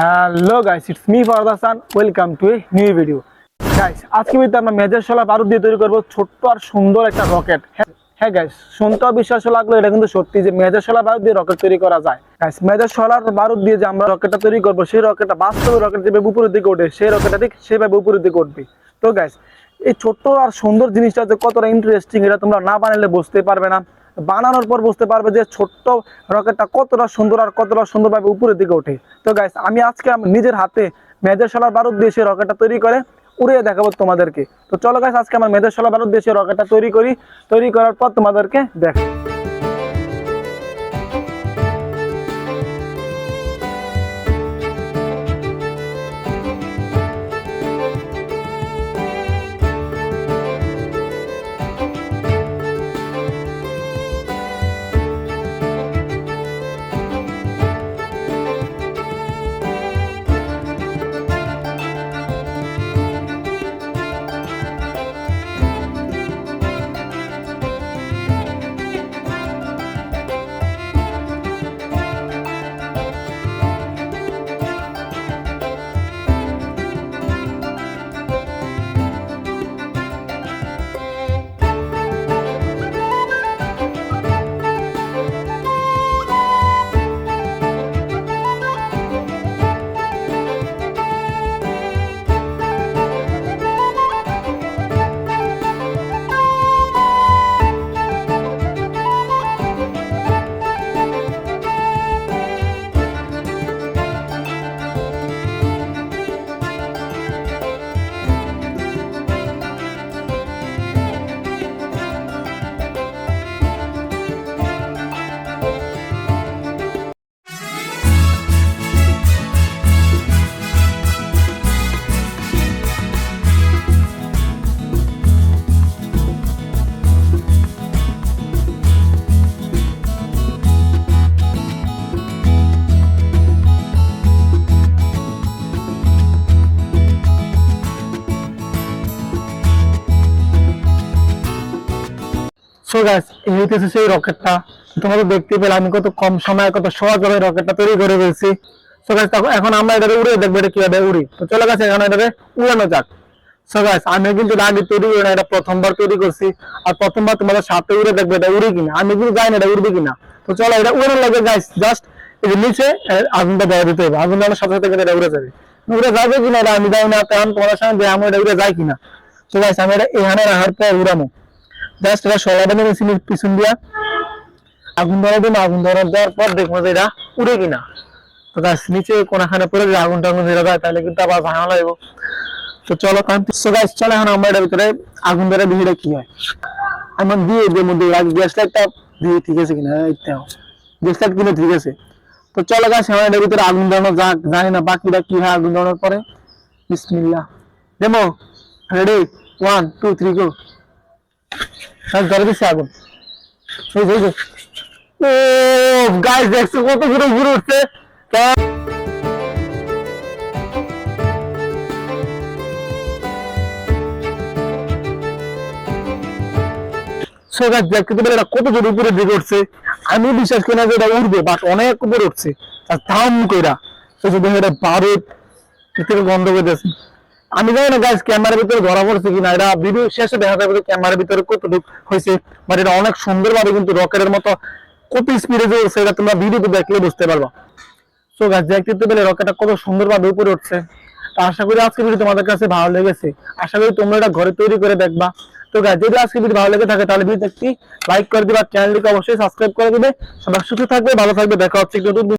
Hello guys, it's me Farhad Hasan. Welcome to a new video. Guys, আজকে ভিডিওতে আমরা major শলা বারুদ দিয়ে তৈরি করব ছোট্ট আর সুন্দর একটা রকেট। হ্যাঁ গাইস, শুনতে বিশ্বাস লাগলো, এটা কিন্তু সত্যি যে মেজর শলা বারুদ দিয়ে রকেট তৈরি করা যায়। গাইস, মেজর শলার বারুদ দিয়ে যে আমরা রকেটটা তৈরি করব, সেই রকেটটা বাস্তবে রকেট যেভাবে উপরের দিকে ওঠে, সেই রকেটটা ঠিক সেভাবে উপরের দিকে উঠবে। তো গাইস, এই ছোট্ট আর সুন্দর জিনিসটা যে কতটা ইন্টারেস্টিং, এটা তোমরা না বানালে বুঝতে পারবে না। বানানোর পর বুঝতে পারবে যে ছোট্ট রকেটটা কতটা সুন্দর আর কতটা সুন্দরভাবে উপরের দিকে ওঠে। তো গাইস, আমি আজকে নিজের হাতে মেজর শলার বারুদ দিয়ে সেই রকেটটা তৈরি করে উড়িয়ে দেখাবো তোমাদেরকে। তো চলো গাইস, আজকে আমার মেজর শলার বারুদ দিয়ে সেই রকেটটা তৈরি করার পর তোমাদেরকে দেখাবো। সো গাইস, এই হইতেছে সেই রকেটটা। তোমরা দেখতে পেলে আমি কত কম সময়ে কত সহজভাবে রকেটটা তৈরি করে ফেলছি। সো গাইস, এখন আমরা এটা উড়ে দেখবো এটা কিভাবে উড়ি। তো চলো গাইস, এখন এটা উড়ানো যাক। সো গাইস, আমি কিন্তু আগে তৈরি করি না, এটা প্রথমবার তৈরি করছি। আর প্রথমবার তোমাদের সাথে উড়ে দেখবো এটা উড়ে কিনা। আমি কিন্তু জানি না এটা উড়বে কিনা। তো চলো, এটা উড়ানোর লাগে গাইস, জাস্ট এই যে নিচে আগুনটা দেওয়া দিতে হবে। আগুন দেওয়ার সাথে সাথে এটা উড়ে যাবে। উড়ে যাবে কিনা এটা আমি জানি না, কারণ তোমার সঙ্গে যে আমি এটা উড়ে যায় কিনা। তো গাইস, আমি এটা এখানে রাখার পর উড়ানো জাস্ট এটা সলাটা মেশিনের পিছন দিয়া আগুন ধরা দিন। আগুন ধরা দেওয়ার পর দেখবো যে এটা উড়ে কিনা। তো গাছ নিচে কোনখানে পরে যে আগুন টাগুন ধরে যায়, তাহলে কিন্তু আবার ঝামেলা হইব। তো চলো চলো, এখন আমরা এটার ভিতরে আগুন ধরে ভিড়ে কি হয় এমন দিয়ে এর মধ্যে গ্যাস লাইটটা দিয়ে ঠিক আছে কিনা, গ্যাস লাইট কিনে ঠিক আছে। তো চলো গাছ, এখন এটার ভিতরে আগুন ধরানো যাক। জানি না বাকিটা কি হয় আগুন ধরানোর পরে। বিসমিল্লাহ। ডেমো রেডি, 1 2 3 গো। ধরে দিচ্ছে আগুন। ও গাইস, দেখছো কত ঘুরে ঘুরে উঠছে। কত জোর উপরে দিকে উঠছে। আমি বিশ্বাস করি না যে এটা উঠবে, বাট অনেক উপরে উঠছে। দাম কইরা এটা বারুদ থেকে গন্ধ করতেছে। আমি জানি না গাইস ক্যামেরার ভিতরে ধরা পড়ছে কিনা, এটা ভিডিও শেষে দেখা যাবে ক্যামেরার ভিতরে কতটুকু হয়েছে। বাট এটা অনেক সুন্দরভাবে কিন্তু রকেটের মতো কত স্পিডে চলছে, এটা তোমরা ভিডিওতে দেখলে বুঝতে পারবা। সো গাইস, দেখতে পেলে রকেটটা কত সুন্দরভাবে উপরে উঠছে। তো আশা করি আজকে ভিডিও তোমাদের কাছে ভালো লেগেছে। আশা করি তোমরা এটা ঘরে তৈরি করে দেখবা। তো গাইস, যদি আজকে ভিডিও ভালো লেগে থাকে তাহলে ভিডিওটি লাইক করে দিবা, চ্যানেলটিকে অবশ্যই সাবস্ক্রাইব করে দিবে। সবাই সুস্থ থাকবে, ভালো থাকবে, দেখা হচ্ছে